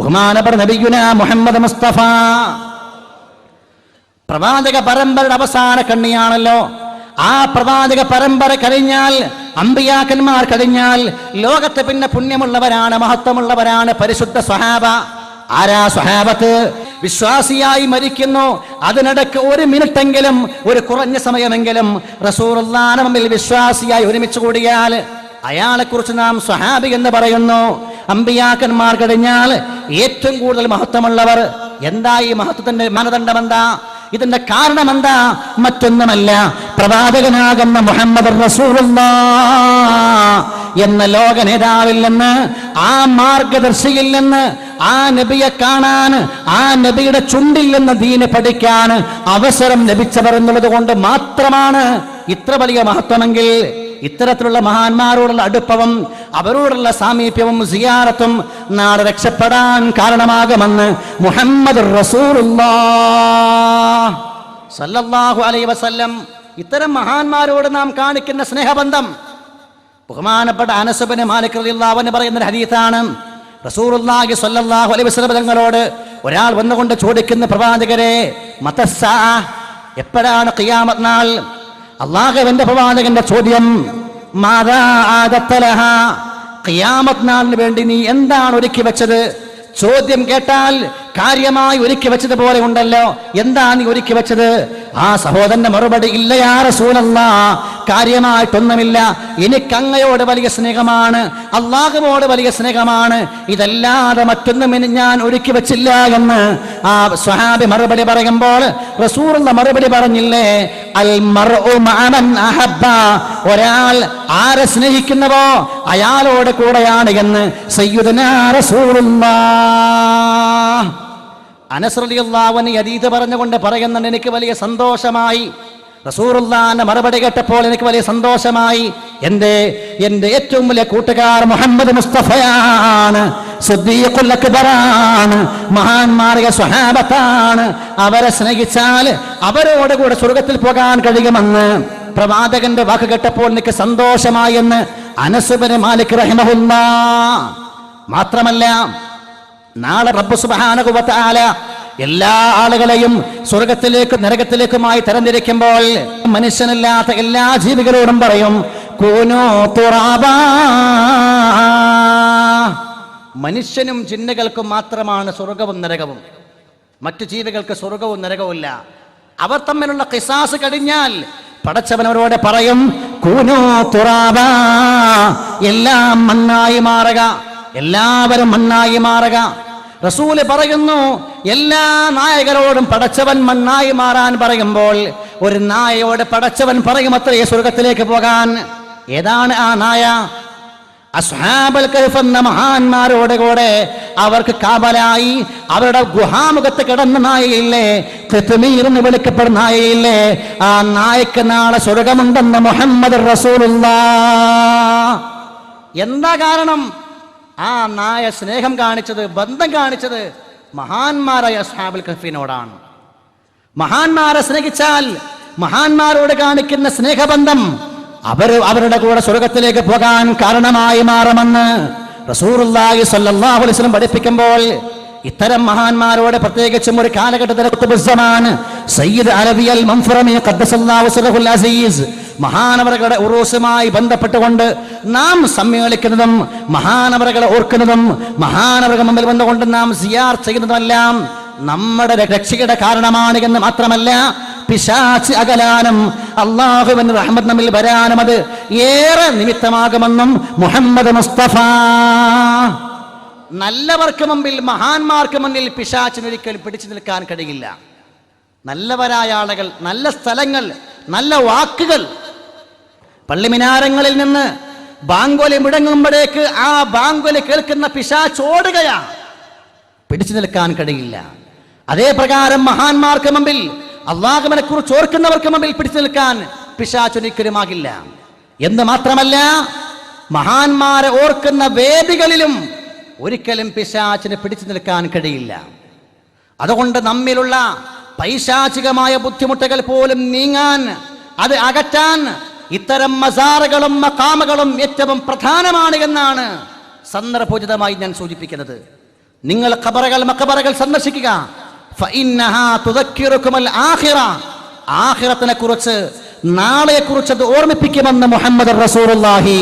ബഹുമാനപ്പെട്ട നബിയുനാ മുഹമ്മദ് മുസ്തഫ പ്രവാചക പരമ്പരയുടെ അവസാന കണ്ണിയാണല്ലോ. ആ പ്രവാചക പരമ്പര കഴിഞ്ഞാൽ, അമ്പിയാക്കന്മാർ കഴിഞ്ഞാൽ ലോകത്ത് പിന്നെ പുണ്യമുള്ളവരാണ്, മഹത്വമുള്ളവരാണ് പരിശുദ്ധ സ്വഹാബ. ആരാ സ്വഹാബത്ത്? വിശ്വാസിയായി മരിക്കുന്നു, അതിനിടയ്ക്ക് ഒരു മിനിറ്റെങ്കിലും, ഒരു കുറഞ്ഞ സമയമെങ്കിലും റസൂലുള്ളാഹിന്റെ മുമ്പിൽ വിശ്വാസിയായി ഒരുമിച്ച് കൂടിയാൽ അയാളെ കുറിച്ച് നാം സ്വഹാബി എന്ന് പറയുന്നു. അമ്പിയാക്കന്മാർ കഴിഞ്ഞാൽ ഏറ്റവും കൂടുതൽ മഹത്വമുള്ളവർ. എന്താ ഈ മഹത്വത്തിന്റെ മാനദണ്ഡം? എന്താ ഇതിന്റെ കാരണം? എന്താ? മറ്റൊന്നുമല്ല, പ്രവാചകനാകുന്ന മുഹമ്മദ് റസൂലുള്ളാഹ് എന്ന ലോക നേതാവിൽ നിന്ന്, ആ മാർഗദർശിയിൽ നിന്ന്, ആ നബിയെ കാണാൻ, ആ നബിയുടെ ചുണ്ടിൽ നിന്ന് ദീന് പഠിക്കാൻ അവസരം ലഭിച്ചവർ എന്നുള്ളത് കൊണ്ട് മാത്രമാണ് ഇത്ര വലിയ മഹത്വമെങ്കിൽ ഇത്തരത്തിലുള്ള മഹാന്മാരോടുള്ള അടുപ്പവും അവരോടുള്ള സാമീപ്യവും സിയാറത്തും നാളെ രക്ഷപ്പെടാൻ കാരണമാകുമെന്ന് മുഹമ്മദ് റസൂലുള്ളാഹി സല്ലല്ലാഹു അലൈഹി വസല്ലം ഇത്തരം മഹാന്മാരോട് നാം കാണിക്കുന്ന സ്നേഹബന്ധം. ബഹുമാനപ്പെട്ട അനസ് ഇബ്നു മാലിക് റളിയല്ലാഹു അൻഹു പറയുന്ന ഹദീസാണ്. റസൂലുള്ളാഹി സ്വല്ലല്ലാഹു അലൈഹി വസല്ലം തങ്ങളോട് ഒരാൾ വന്നുകൊണ്ട് ചോദിക്കുന്ന, പ്രവാചകരെ, മതസ്സാ, എപ്പോഴാണ് ഖിയാമത്ത് നാൾ? അല്ലാഹുവിന്റെ പ്രവാചകന്റെ ചോദ്യം, മാദാ ആദത്ത ലഹാ, ഖിയാമത്ത് നാളിന് വേണ്ടി നീ എന്താണ് ഒരുക്കി വെച്ചത്? ചോദ്യം കേട്ടാൽ കാര്യമായി ഒരുക്കി വെച്ചതുപോലെ ഉണ്ടല്ലോ. എന്താ നീ ഒരുക്കി വെച്ചത്? ആ സഹോദരന്റെ മറുപടി, ഇല്ല യാ റസൂലല്ലാഹ്, കാര്യമായിട്ടൊന്നുമില്ല. എനിക്ക് അങ്ങയോട് വലിയ സ്നേഹമാണ്, അല്ലാഹുവോട് വലിയ സ്നേഹമാണ്, ഇതല്ലാതെ മറ്റൊന്നും ഞാൻ ഒരുക്കി വെച്ചില്ല എന്ന് ആ സ്വഹാബി മറുപടി പറയുമ്പോൾ റസൂലുള്ളാഹി മറുപടി പറഞ്ഞില്ലേ, അൽ മർഉ മഅ മൻ അഹബ്ബ, ഒരാൾ ആരെ സ്നേഹിക്കുന്നവോ അയാളോട് കൂടെയാണ് എന്ന് സയ്യിദുനാ റസൂലുള്ളാഹ്. അനസ് റളിയല്ലാഹു അൻഹു ഹദീസ് പറഞ്ഞുകൊണ്ട് പറയുന്നുണ്ട്, എനിക്ക് വലിയ സന്തോഷമായി. റസൂലുള്ളാഹിന്റെ മറുപടി കേട്ടപ്പോൾ എനിക്ക് വലിയ സന്തോഷമായി. എൻ്റെ ഏറ്റവും വലിയ കൂട്ടുകാർ മുഹമ്മദ് മുസ്തഫയാണ്, സിദ്ദീഖുൽ അക്ബറാണ്, മഹാന്മാരായ സ്വഹാബത്താണ്. അവരെ സ്നേഹിച്ചാൽ അവരോട് കൂടെ സ്വർഗത്തിൽ പോകാൻ കഴിയുമെന്ന് പ്രവാചകന്റെ വാക്ക് കേട്ടപ്പോൾ എനിക്ക് സന്തോഷമായി എന്ന് അനസ് ഇബ്നു മാലിക് റഹിമഹുല്ലാഹ്. മാത്രമല്ല, നാളെ റബ്ബ് സുബ്ഹാനഹു വ തആല എല്ലാ ആളുകളെയും സ്വർഗത്തിലേക്കും നരകത്തിലേക്കുമായി തരംതിരിക്കുമ്പോൾ മനുഷ്യനല്ലാത്ത എല്ലാ ജീവികളോടും പറയും, കൂനൂ തുറാബാ. മനുഷ്യനും ജിന്നുകൾക്കും മാത്രമാണ് സ്വർഗവും നരകവും, മറ്റു ജീവികൾക്ക് സ്വർഗവും നരകവും ഇല്ല. അവർ തമ്മിലുള്ള ഖിസാസ് കഴിഞ്ഞാൽ പടച്ചവനവരോട് പറയും, കൂനൂ തുറാബാ, എല്ലാം മണ്ണായി മാറുക, എല്ലാവരും മണ്ണായി മാറുക. റസൂല് പറയുന്നു, എല്ലാ നായകളോടും പടച്ചവൻ മണ്ണായി മാറാൻ പറയുമ്പോൾ ഒരു നായയോട് പടച്ചവൻ പറയുമത്രേ സ്വർഗത്തിലേക്ക് പോകാൻ. ഏതാണ് ആ നായ? അസ്ഹാബുൽ കഹ്ഫ് എന്ന മഹാന്മാരോട് കൂടെ അവർക്ക് കാവലായി അവരുടെ ഗുഹാമുഖത്ത് കിടന്ന നായയില്ലേ, ഖിത്മീർ എന്ന് വിളിക്കപ്പെടുന്ന നായയില്ലേ, ആ നായക്ക് നാളെ സ്വർഗമുണ്ടെന്ന് മുഹമ്മദ് റസൂലുള്ളാഹ്. എന്താ കാരണം? ആ നായ സ്നേഹം കാണിച്ചത്, ബന്ധം കാണിച്ചത് മഹാന്മാരായ അസ്ഹാബുൽ കഹ്ഫിനോടാണ്. മഹാന്മാരെ സ്നേഹിച്ചാൽ മഹാന്മാരോട് കാണിക്കുന്ന സ്നേഹബന്ധം അവരുടെ കൂടെ സ്വർഗത്തിലേക്ക് പോകാൻ കാരണമായി മാറുമെന്ന് റസൂലുള്ളാഹി സ്വല്ലല്ലാഹു അലൈഹി വസല്ലം പഠിപ്പിക്കുമ്പോൾ ഇത്തരം മഹാന്മാരോട് പ്രത്യേകിച്ചും ഒരു കാലഘട്ടത്തിലെ ഖുതുബുസ്സമാൻ സയ്യിദ് അലവി അൽ മൻഫറമി ഖദ്ദസല്ലാഹു സിറഹുൽ അസീസ് മഹാനവറുകളുടെ ഉറൂസുമായി ബന്ധപ്പെട്ടുകൊണ്ട് നാം സമ്മേളിക്കുന്നതും മഹാനവറുകളെ ഓർക്കുന്നതും മഹാനവറുകളുടെ മുമ്പിൽ വന്നുകൊണ്ട് നാം സിയാർ ചെയ്യുന്നതുമെല്ലാം നമ്മുടെ രക്ഷയുടെ കാരണമാണ് എന്ന് മാത്രമല്ല, പിശാച് അകലാനും അല്ലാഹുവിന്റെ റഹ്മത്ത് നമ്മിൽ വരാനും അത് ഏറെ നിമിത്തമാകുമെന്നും മുഹമ്മദ് മുസ്തഫ. നല്ലവർക്ക് മുമ്പിൽ, മഹാന്മാർക്ക് മുന്നിൽ പിശാചിന് ഒരിക്കലും പിടിച്ചു നിൽക്കാൻ കഴിയില്ല. നല്ലവരായ ആളുകൾ, നല്ല സ്ഥലങ്ങൾ, നല്ല വാക്കുകൾ, പള്ളിമിനാരങ്ങളിൽ നിന്ന് ബാങ്കൊലി മുഴങ്ങുമ്പോഴേക്ക് ആ ബാങ്കൊലി കേൾക്കുന്ന പിശാച് ഓടുകയാ, പിടിച്ചു നിൽക്കാൻ കഴിയില്ല. അതേ പ്രകാരം മഹാന്മാർക്ക് മുമ്പിൽ, അല്ലാഹുവിനെ കുറിച്ച് ഓർക്കുന്നവർക്ക് മുമ്പിൽ പിടിച്ചു നിൽക്കാൻ പിശാച് ഒരിക്കലുമാകില്ല. എന്ന് മാത്രമല്ല, മഹാന്മാരെ ഓർക്കുന്ന വേദികളിലും ഒരിക്കലും പിശാചിന് പിടിച്ചു നിൽക്കാൻ കഴിയില്ല. അതുകൊണ്ട് നമ്മിലുള്ള പൈശാചികമായ ബുദ്ധിമുട്ടുകൾ പോലും നീങ്ങാൻ, അത് അകറ്റാൻ ഇത്തരം മസാറുകളും മഖാമുകളും ഏറ്റവും പ്രധാനമാണ് എന്നാണ് സന്ദർഭോചിതമായി ഞാൻ സൂചിപ്പിക്കുന്നത്. നിങ്ങൾ ഖബറുകൾ മഖബറുകൾ സന്ദർശിക്കുക. ഫഇന്നഹാ തുദക്കിറുകുൽ ആഖിറ, ആഖിറത്തിനെ കുറിച്ച് നാളെയെ കുറിച്ച് അത് ഓർമ്മിപ്പിക്കുമെന്ന് മുഹമ്മദ് റസൂലുള്ളാഹി.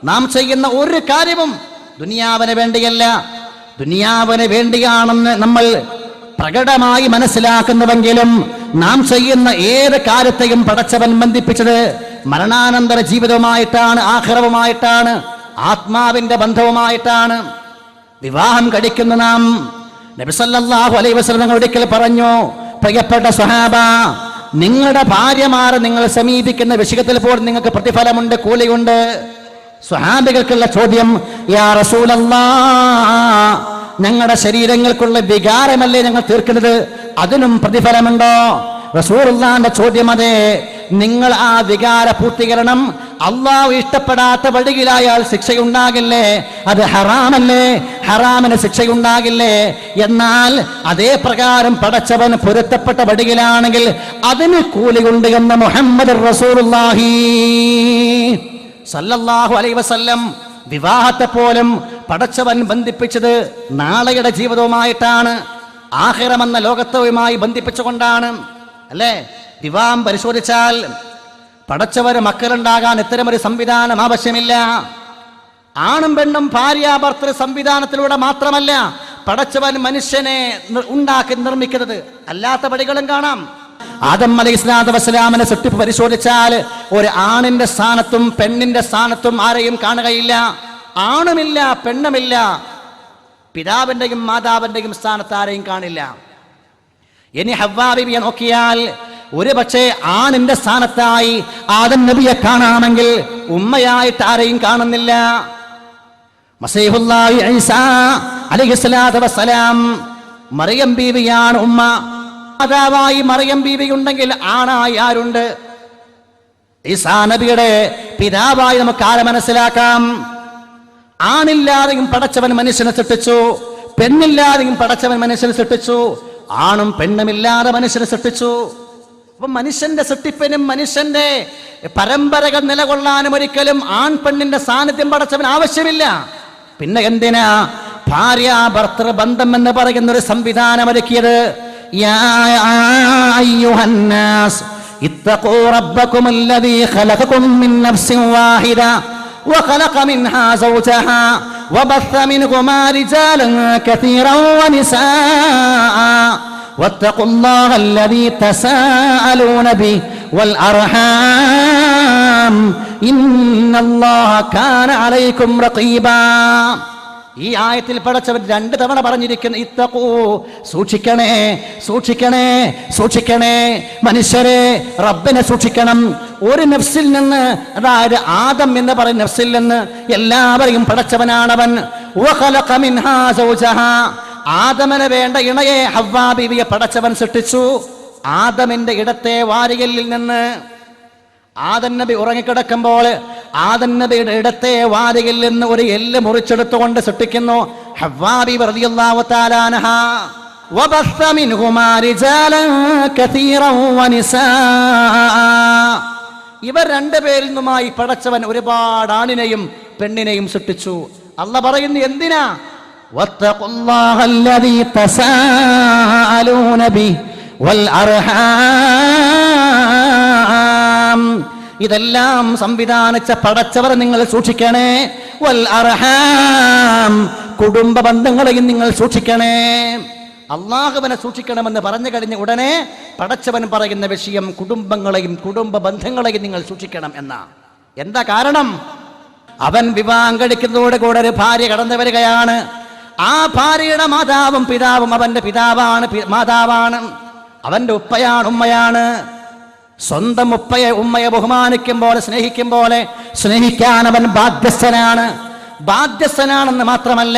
നാം ചെയ്യുന്ന ഒരു കാര്യവും ദുനിയാവിന് വേണ്ടിയല്ല, ദുനിയാവിന് വേണ്ടിയാണെന്ന് നമ്മൾ പ്രകടമായി മനസ്സിലാക്കുന്നുവെങ്കിലും നാം ചെയ്യുന്ന ഏത് കാര്യത്തെയും പടച്ചവൻ ബന്ധിപ്പിച്ചത് മരണാനന്തര ജീവിതവുമായിട്ടാണ്, ആഖിറവുമായിട്ടാണ്, ആത്മാവിന്റെ ബന്ധവുമായിട്ടാണ്. വിവാഹം കഴിക്കുന്ന നാം നബി സല്ലല്ലാഹു അലൈഹി വസല്ലം ഒരിക്കൽ പറഞ്ഞു, പ്രിയപ്പെട്ട സ്വഹാബ, നിങ്ങളുടെ ഭാര്യമാരെ നിങ്ങൾ സമീപിക്കുന്ന വിഷയത്തിൽ പോലും നിങ്ങൾക്ക് പ്രതിഫലമുണ്ട്, കൂലിയുണ്ട്. സ്വഹാബികൾക്കുള്ള ചോദ്യം, യാ റസൂലല്ലാഹ്, ഞങ്ങളുടെ ശരീരങ്ങൾക്കുള്ള വികാരമല്ലേ ഞങ്ങൾ തീർക്കുന്നത്, അതിനും പ്രതിഫലമുണ്ടോ? റസൂലുള്ളാഹിന്റെ ചോദ്യം, അതെ, നിങ്ങൾ ആ വികാര പൂർത്തീകരണം അള്ളാഹു ഇഷ്ടപ്പെടാത്ത വഴിയിലായാൽ ശിക്ഷയുണ്ടാകില്ലേ? അത് ഹറാമല്ലേ? ഹറാമിന് ശിക്ഷയുണ്ടാകില്ലേ? എന്നാൽ അതേ പ്രകാരം പടച്ചവൻ പൊരുത്തപ്പെട്ട വഴിയിലാണെങ്കിൽ അതിന് കൂലിയുണ്ട് എന്ന് മുഹമ്മദ് റസൂലുള്ളാഹി സല്ലല്ലാഹു അലൈഹി വസല്ലം. വിവാഹത്തെ പോലും പടച്ചവൻ ബന്ധിപ്പിച്ചത് നാളെയുടെ ജീവിതവുമായിട്ടാണ്, ആഖിറമെന്ന ലോകത്വവുമായി ബന്ധിപ്പിച്ചുകൊണ്ടാണ്, അല്ലേ? വിവാഹം പരിശോധിച്ചാൽ പടച്ചവന് മക്കളുണ്ടാകാൻ ഇത്തരമൊരു സംവിധാനം ആവശ്യമില്ല. ആണും പെണ്ണും ഭാര്യ ഭർത്തൃ സംവിധാനത്തിലൂടെ മാത്രമല്ല പടച്ചവൻ മനുഷ്യനെ ഉണ്ടാക്കി നിർമ്മിക്കുന്നത്, അല്ലാത്ത വഴികളും കാണാം. ആദം അലൈഹിസ്സലാത്തു വസ്സലാമിനെ സൃഷ്ടിപ്പ് പരിശോധിച്ചാൽ ഒരു ആണിന്റെ സ്ഥാനത്തും പെണ്ണിന്റെ സ്ഥാനത്തും ആരെയും കാണുകയില്ല. ആണുമില്ല, പെണ്ണുമില്ല, പിതാവിന്റെയും മാതാവിന്റെയും സ്ഥാനത്ത് ആരെയും കാണില്ല. ഇനി ഹവ്വാ ബീവിയെ നോക്കിയാൽ ഒരു പക്ഷേ ആണിന്റെ സ്ഥാനത്തായി ആദം നബിയെ കാണാമെങ്കിൽ ഉമ്മയായിട്ട് ആരെയും കാണുന്നില്ല. മസീഹുല്ലാഹി ഈസാ അലൈഹിസ്സലാത്തു വസ്സലാം, മറിയം ബീവിയാണ് ഉമ്മ. മാതാവായി മറിയം ബീവി ഉണ്ടെങ്കിൽ ആണായി ആരുണ്ട്? ഈസാ നബിയുടെ പിതാവായി നമുക്ക് ആരെ മനസ്സിലാക്കാം? ആണില്ലാതെയും പടച്ചവൻ മനുഷ്യനെ സൃഷ്ടിച്ചു, പെണ്ണില്ലാതെയും പടച്ചവൻ മനുഷ്യനെ സൃഷ്ടിച്ചു, ആണും പെണ്ണുമില്ലാതെ മനുഷ്യനെ സൃഷ്ടിച്ചു. അപ്പൊ മനുഷ്യന്റെ സൃഷ്ടിപ്പിനും മനുഷ്യന്റെ പരമ്പരകൾ നിലകൊള്ളാനും ഒരിക്കലും ആൺ പെണ്ണിന്റെ സാന്നിധ്യം പടച്ചവൻ ആവശ്യമില്ല. പിന്നെ എന്തിനാ ഭാര്യ ഭർത്തൃ ബന്ധം എന്ന് പറയുന്ന ഒരു സംവിധാനം ഒരുക്കിയത്? യാ അയ്യുഹന്നാസ് ഇത്തഖൂ റബ്ബകുമല്ലദീ ഖലഖകും മിൻ നഫ്സിൻ വാഹിദ وخلق منها زوجها وبث منهما رجالا كثيرا ونساء واتقوا الله الذي تساءلون به والأرحام إن الله كان عليكم رقيبا. ഈ ആയത്തിൽ പടച്ചവൻ 2 തവണ പറഞ്ഞിരിക്കുന്നു, ഇത്തഖൂ, സൂക്ഷിക്കണേ, സൂക്ഷിക്കണേ, സൂക്ഷിക്കണേ. മനുഷ്യരെ, റബ്ബിനെ സൂക്ഷിക്കണം. ഒരു നഫ്സിൽ നിന്ന്, അതായത് ആദം എന്ന് പറയുന്ന നഫ്സിൽ നിന്ന് എല്ലാവരെയും പടച്ചവനാണവൻ. വഖലഖ മിൻഹാ സൗജഹാ, ആദമിന് വേണ്ട ഇണയെ ഹവ്വാ ബീവിയെ പടച്ചവൻ സൃഷ്ടിച്ചു. ആദമിന്റെ ഇടത്തെ വാരിയലിൽ നിന്ന് ആദം നബി ഉറങ്ങിക്കിടക്കുമ്പോൾ ആദം നബിയുടെ ഇടത്തെ വാരിയിൽ നിന്ന് ഒരു എല്ല് മുറിച്ചെടുത്തുകൊണ്ട് സൃഷ്ടിക്കുന്നു ഹവ്വാ ബീവി റളിയല്ലാഹു തആല അൻഹാ. വബസ്സ മിൻഹുമാ റിജാലൻ കസീറൻ വനിസാഅ, ഇവർ 2 പേരിൽ നിന്നുമായി പടച്ചവൻ ഒരുപാട് ആണിനെയും പെണ്ണിനെയും സൃഷ്ടിച്ചു. അല്ലാഹ് പറയുന്നു എന്തിനാ? വത്തഖുല്ലാഹല്ലദീ തസാഅലൂന ബിഹി വൽ അർഹാം, ഇതെല്ലാം സംവിധാനിച്ച പടച്ചവരെ നിങ്ങൾ സൂക്ഷിക്കണേ. വൽ അർഹാം, കുടുംബ ബന്ധങ്ങളെയും നിങ്ങൾ സൂക്ഷിക്കണേ. അള്ളാഹുവിനെ സൂക്ഷിക്കണമെന്ന് പറഞ്ഞു കഴിഞ്ഞ ഉടനെ പടച്ചവൻ പറയുന്ന വിഷയം കുടുംബങ്ങളെയും കുടുംബ ബന്ധങ്ങളെയും നിങ്ങൾ സൂക്ഷിക്കണം എന്നാ. എന്താ കാരണം? അവൻ വിവാഹം കഴിക്കുന്നതോടെ കൂടെ ഒരു ഭാര്യ കടന്നു വരികയാണ്. ആ ഭാര്യയുടെ മാതാവും പിതാവും അവന്റെ പിതാവാണ്, മാതാവാണ്, അവന്റെ ഉപ്പയാണ്, ഉമ്മയാണ്. സ്വന്തം ഉമ്മയെ ബഹുമാനിക്കും പോലെ സ്നേഹിക്കും പോലെ സ്നേഹിക്കാൻ അവൻ ബാധ്യസ്ഥനാണ്. ബാധ്യസ്ഥനാണെന്ന് മാത്രമല്ല,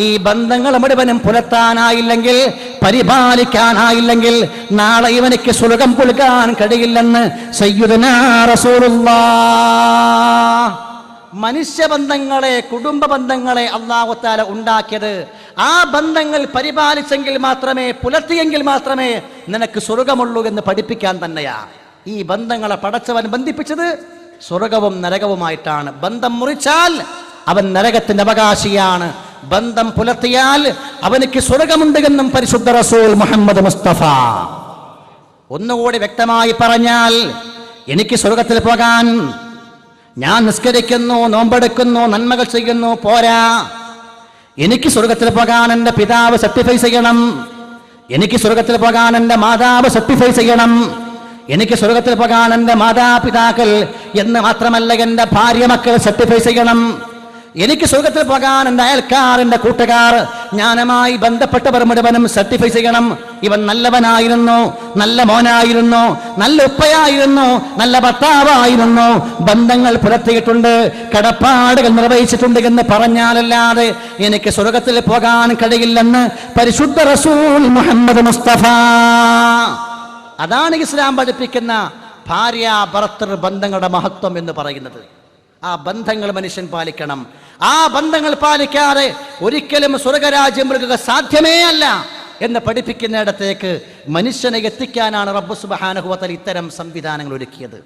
ഈ ബന്ധങ്ങൾ മുഴുവനും പുലർത്താനായില്ലെങ്കിൽ, പരിപാലിക്കാനായില്ലെങ്കിൽ നാളെ ഇവനിക്ക് സുലകം പുൽകാൻ കഴിയില്ലെന്ന് സയ്യിദുനാ റസൂലുള്ളാഹ്. മനുഷ്യബന്ധങ്ങളെ, കുടുംബ ബന്ധങ്ങളെ അല്ലാഹു തആല ഉണ്ടാക്കിയത് ആ ബന്ധങ്ങൾ പരിപാലിച്ചെങ്കിൽ മാത്രമേ, പുലർത്തിയെങ്കിൽ മാത്രമേ നിനക്ക് സ്വർഗമുള്ളൂ എന്ന് പഠിപ്പിക്കാൻ തന്നെയാ. ഈ ബന്ധങ്ങളെ പടച്ചവൻ ബന്ധിപ്പിച്ചത് സ്വർഗവും നരകവുമായിട്ടാണ്. ബന്ധം മുറിച്ചാൽ അവൻ നരകത്തിന്റെ അവകാശിയാണ്. ബന്ധം പുലർത്തിയാൽ അവനക്ക് സ്വർഗമുണ്ട് എന്നും പരിശുദ്ധ റസൂൽ മുഹമ്മദ് മുസ്തഫ. ഒന്നുകൂടി വ്യക്തമായി പറഞ്ഞാൽ, എനിക്ക് സ്വർഗത്തിൽ പോകാൻ ഞാൻ നിസ്കരിക്കുന്നു, നോമ്പെടുക്കുന്നു, നന്മകൾ ചെയ്യുന്നു പോരാ. എനിക്ക് സ്വർഗത്തിൽ പോകാൻ എൻ്റെ പിതാവ് സർട്ടിഫൈ ചെയ്യണം, എനിക്ക് സ്വർഗത്തിൽ പോകാൻ എൻ്റെ മാതാവ് സർട്ടിഫൈ ചെയ്യണം, എനിക്ക് സ്വർഗത്തിൽ പോകാൻ എൻ്റെ മാതാപിതാക്കൾ എന്ന് മാത്രമല്ല എൻ്റെ ഭാര്യ മക്കൾ സർട്ടിഫൈ ചെയ്യണം, എനിക്ക് സ്വർഗത്തിൽ പോകാൻ എൻ്റെ അയൽക്കാർ, എൻ്റെ കൂട്ടുകാർ, ഞാനുമായി ബന്ധപ്പെട്ടവർ മുഴുവനും സർട്ടിഫൈ ചെയ്യണം. ഇവൻ നല്ലവനായിരുന്നു, നല്ല മോനായിരുന്നു, നല്ല ഉപ്പയായിരുന്നു, നല്ല ഭർത്താവായിരുന്നു, ബന്ധങ്ങൾ പുലർത്തിയിട്ടുണ്ട്, കടപ്പാടുകൾ നിർവഹിച്ചിട്ടുണ്ട് എന്ന് പറഞ്ഞാലല്ലാതെ എനിക്ക് സ്വർഗത്തിൽ പോകാൻ കഴിയില്ലെന്ന് പരിശുദ്ധ റസൂൽ മുഹമ്മദ് മുസ്തഫ. അതാണ് ഇസ്ലാം പഠിപ്പിക്കുന്ന ഭാര്യ ഭർത്തൃ ബന്ധങ്ങളുടെ മഹത്വം എന്ന് പറയുന്നത്. ആ ബന്ധങ്ങൾ മനുഷ്യൻ പാലിക്കണം. ആ ബന്ധങ്ങൾ പാലിക്കാതെ ഒരിക്കലും സ്വർഗരാജ്യം മൃഗ സാധ്യമേ അല്ല എന്ന് പഠിപ്പിക്കുന്നിടത്തേക്ക് മനുഷ്യനെ എത്തിക്കാനാണ് റബ്ബ് സുബ്ഹാനഹു വ തആല ഇത്തരം സംവിധാനങ്ങൾ ഒരുക്കിയത്.